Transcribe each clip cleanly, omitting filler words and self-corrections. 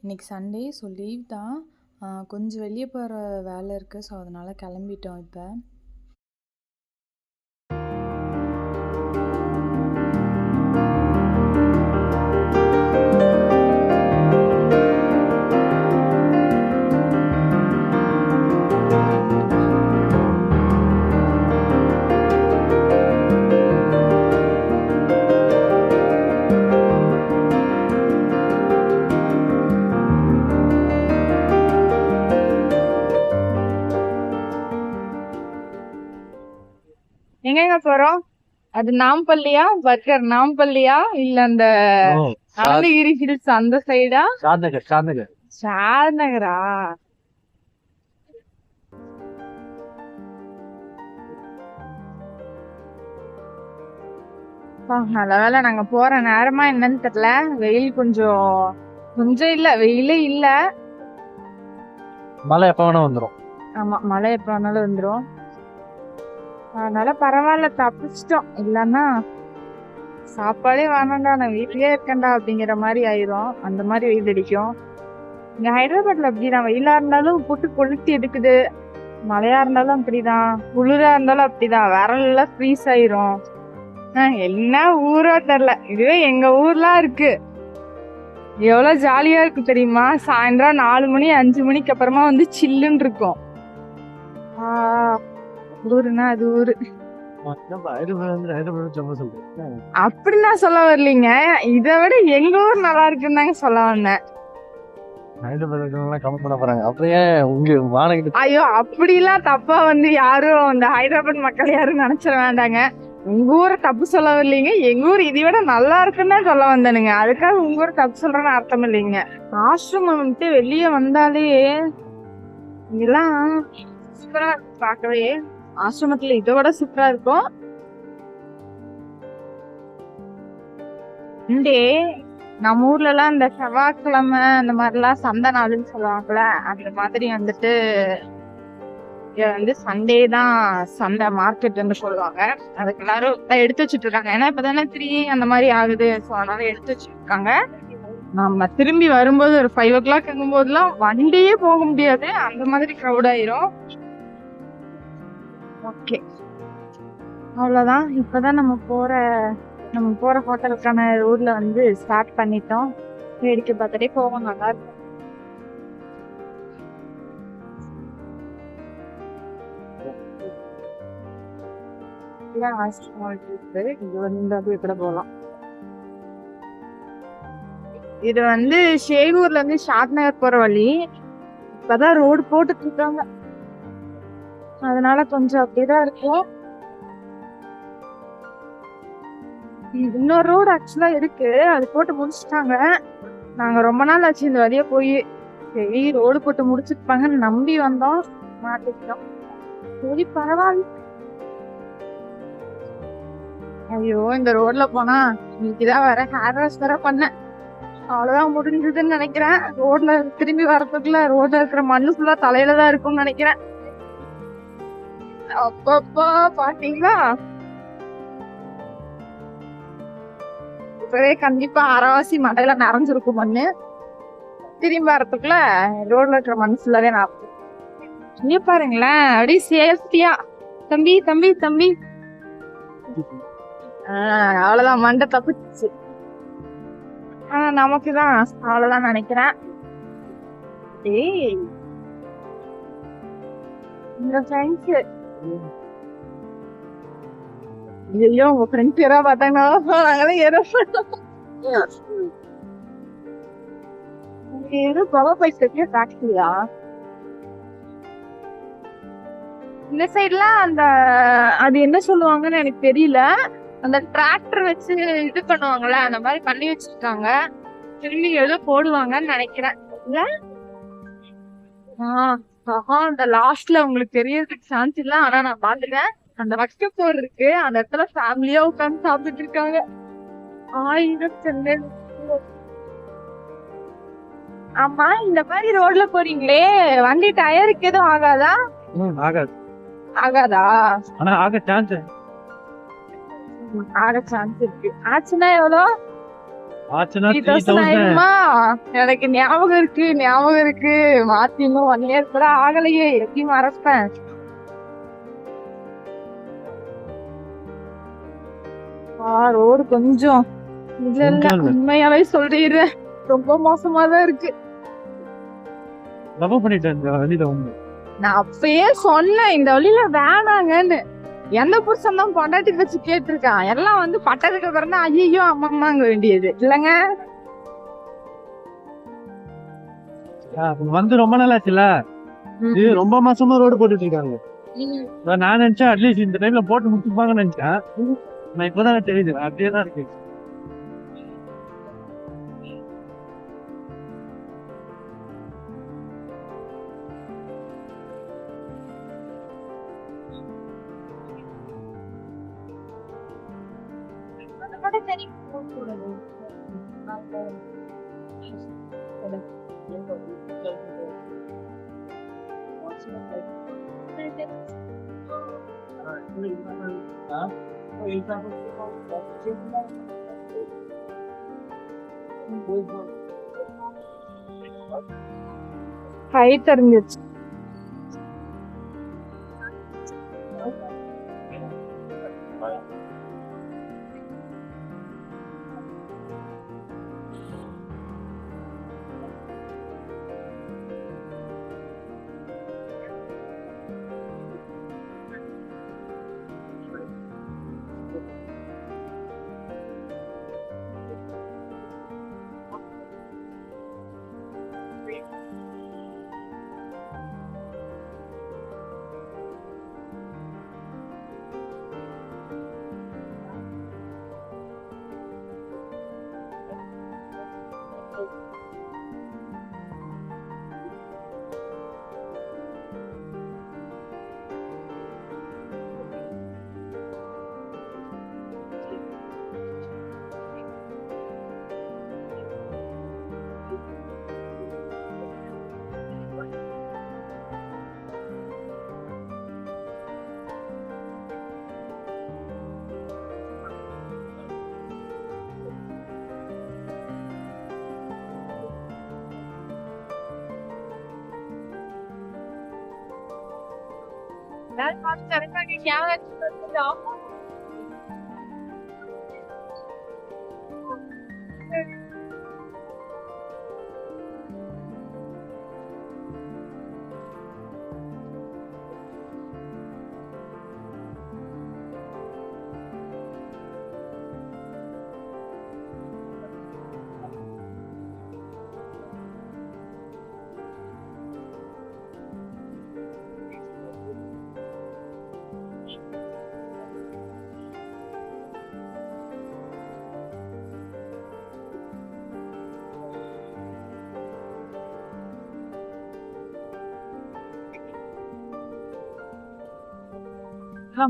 இன்னைக்கு Sunday. So leave தான். கொஞ்சம் வெளியே போகிற வேலை இருக்குது. ஸோ அதனால் கிளம்பிட்டோம் இப்போ. எங்க போறோம்? அது நாம்பள்ளியா, பர்கர் நாம்பள்ளியா, இல்ல அந்த அனந்தகிரி ஹில்ஸ் அந்த சைடா? ஷாத் நகரா? நல்ல வேலை நாங்க போற நேரமா என்னன்னு தெரியல. வெயில் கொஞ்சம் இல்ல, வெயிலே இல்ல. மழை எப்ப வேணா வந்துரும். ஆமா, மழை எப்ப வேணாலும் வந்துரும். அதனால பரவாயில்ல, தப்பிச்சிட்டோம். இல்லன்னா சாப்பாடே வேணாண்டா, நான் வீட்லயே இருக்கேன்டா அப்படிங்கிற மாதிரி ஆயிரும். அந்த மாதிரி வெயில் அடிக்கும். இங்க ஹைதராபாத்ல அப்படிதான், வெயிலா இருந்தாலும் போட்டு கொளுத்தி எடுக்குது, மழையா இருந்தாலும் அப்படிதான், குளிரா இருந்தாலும் அப்படிதான், விரல்ல ஃப்ரீஸ் ஆயிரும். என்ன ஊரோ தெரியல. இதுவே எங்க ஊர்லாம் இருக்கு, எவ்வளவு ஜாலியா இருக்கு தெரியுமா? சாயந்தரம் 4 மணி 5 மணிக்கு அப்புறமா வந்து சில்லுன்னு இருக்கும். ஊருன்னா அது ஊரு. அப்படி நான் சொல்ல வரலீங்க, இதை விட எங்க ஊர் நல்லா இருக்குன்னு தாங்க சொல்ல வந்தேன். ஐயோ, அப்படிலாம் தப்பா வந்து யாரும் இந்த ஹைதராபாத் மக்கள் யாரும் நினைச்சிட வேண்டாங்க. உங்க ஊரை தப்பு சொல்ல வரலீங்க, எங்க ஊர் இதை விட நல்லா இருக்குன்னு தான் சொல்ல வந்தேனுங்க. அதுக்காக உங்க ஊரை தப்பு சொல்றேன்னு அர்த்தம் இல்லைங்க. ஆசிரமம் வந்துட்டு வெளியே வந்தாலே இதெல்லாம் சூப்பரா பார்க்கவே. ஆசிரமத்துல இதை விட சூப்பரா இருக்கும். நம்ம ஊர்ல எல்லாம் இந்த செவ்வாய்க்கிழமை அந்த மாதிரி எல்லாம் சந்தை நாளுன்னு சொல்லுவாங்கல்ல, அந்த மாதிரி வந்துட்டு வந்து சண்டே தான் சண்டை மார்க்கெட்னு சொல்லுவாங்க. அதுக்கு எல்லாரும் எடுத்து வச்சுட்டு இருக்காங்க. ஏன்னா இப்பதானே 3 அந்த மாதிரி ஆகுது. ஸோ அதனால எடுத்து வச்சுருக்காங்க. நம்ம திரும்பி வரும்போது ஒரு 5 o'clock இருக்கும் போதெல்லாம் வண்டியே போக முடியாது, அந்த மாதிரி க்ரௌட் ஆயிரும். ஓகே, அவ்வளவுதான். இப்பதான் நம்ம போற ஹோட்டலுக்கான ஊர்ல வந்து ஸ்டார்ட் பண்ணிட்டோம். வேடிக்கை பார்த்துட்டே போவோம், நல்லா இருக்கும். இது வந்து ஷேகூர்ல இருந்து ஷாத் நகர் போற வழி. இப்பதான் ரோடு போட்டுட்டு இருக்காங்க, அதனால கொஞ்சம் அப்படிதான் இருக்கும். இன்னொரு ரோடு ஆக்சுவலா இருக்கு, அது போட்டு முடிச்சுட்டாங்க. நாங்க ரொம்ப நாள் ஆச்சு இந்த வழியா போய். சரி, ரோடு போட்டு முடிச்சிருப்பாங்கன்னு நம்பி வந்தோம், மாட்டிக்கிட்டோம். சரி, பரவாயில்ல. ஐயோ, இந்த ரோட்ல போனா இன்னைக்குதான் வர ஹேர் வாஷ் வேற பண்ணேன். அவ்வளவுதான் முடிஞ்சதுன்னு நினைக்கிறேன். ரோட்ல திரும்பி வரதுக்குள்ள ரோட்ல இருக்கிற மண்ணு ஃபுல்லா தலையில தான் இருக்கும்னு நினைக்கிறேன். அப்பப்பா பாத்தீங்களா, இப்பவே கண்டிப்பா அரைவாசி மடையில நிறைஞ்சிருக்கும் மண்ணு. திரும்பி வரதுக்குள்ள ரோட்ல இருக்கிற மண் ஃபுல்லாவே நான் இங்க பாருங்களேன், அப்படியே சேஃப்டியா. தம்பி தம்பி தம்பி, அவ்வளவுதான், மண்டை தப்பிச்சு. நமக்குதான் அவ்வளவுதான் நினைக்கிறேன். இந்த ஃப்ரெண்ட்ஸ், ஐயோ உங்க ஃப்ரெண்ட்ஸ் யாரா பார்த்தாங்கன்னா நாங்களே ஏதோ பவர் பைக்கு டாக்ஸியா. இந்த சைட்லாம் அந்த அது என்ன சொல்லுவாங்கன்னு எனக்கு தெரியல, அந்த டிராக்டர் வச்சு இது பண்ணுவாங்கல்ல, அந்த மாதிரி பண்ணி வச்சிருக்காங்க. திரும்பி ஏதோ போடுவாங்கன்னு நினைக்கிறேன். அந்த லாஸ்ட்ல உங்களுக்கு தெரியறதுக்கு சான்ஸ் இல்ல, ஆனா நான் பாத்துட்டேன். அந்த வக்க போர் இருக்கு, அந்த இடத்துல ஃபேமிலியா உட்கார்ந்து சாப்பிட்டு இருக்காங்க. 1000 ஆமா, இந்த மாதிரி ரோட்ல போறீங்களே, வண்டி டயருக்கு எதுவும் ஆகாதா? ஆகாதா? ஆனா ஆக சான்ஸ் இருக்கு. ஆச்சுன்னா எவ்வளோ? ஆச்சுன்னா 3000 3000 ஆயிருமா? எனக்கு ஞாபகம் இருக்கு. மாத்தி இன்னும் 1 இயர் கூட ஆகலையே, எப்படி மறப்பேன்? ரோடு கொஞ்சம் இல்ல கொஞ்சம் இல்ல. உண்மையாவே சொல்லிடுறேன், ரொம்ப மோசமா தான் இருக்கு. தப்பு பண்ணிட்டேன் இந்த வழியில வந்து. நான் அப்பயே சொன்னேன் இந்த வழியில வேணாங்கன்னு. எந்த புருஷன் தான் பொண்டாட்டி வச்சு கேட்டிருக்கான்? எல்லாம் வந்து பட்டதுக்கு அப்புறம் தான் ஐயோ அம்மாங்க வேண்டியது இல்லங்க. வந்து ரொம்ப நாள் ஆச்சுல, இது ரொம்ப மாசமா ரோடு போட்டுட்டு இருக்காங்க. நான் நினைச்சேன் அட்லீஸ்ட் இந்த டைம்ல போட்டு முடிச்சுப்பாங்கன்னு நினைச்சேன். நான் இப்பதான் தெரியுது அப்படியே தான் இருக்கு. கை தெரிஞ்சிச்சு.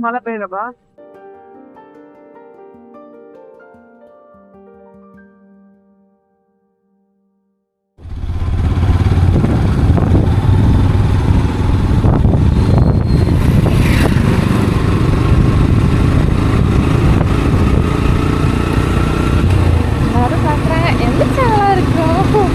மழை பெய்யலப்பா. எல்லாரும் பாக்குறாங்க எந்த சேனலா இருக்கும்.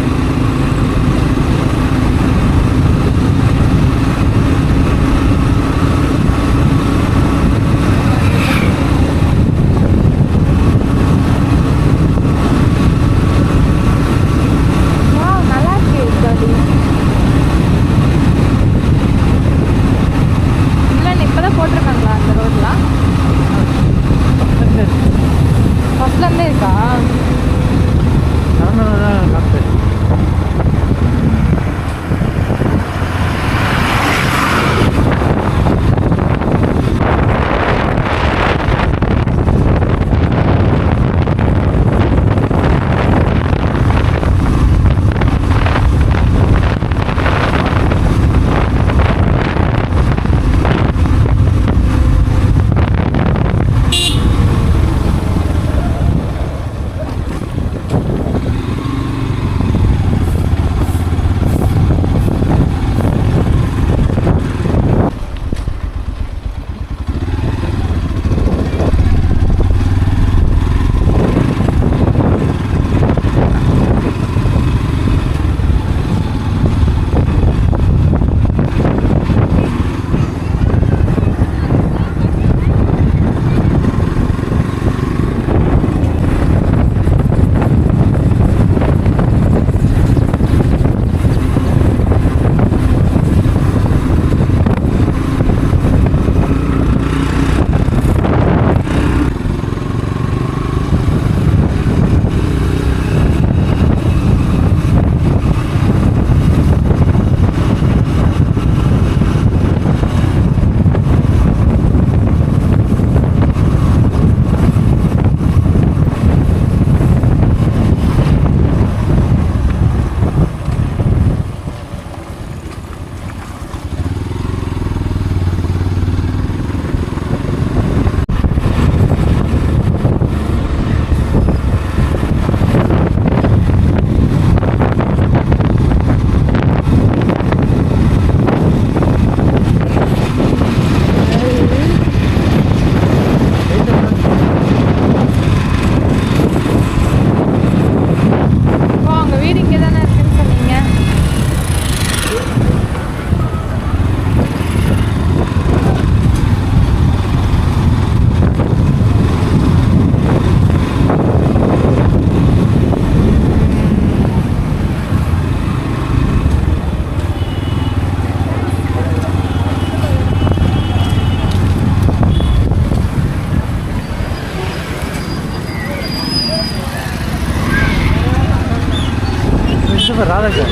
ராதாக்கா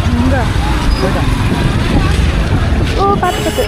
எங்க போயிட்டான். ஓ பார்த்து பார்த்து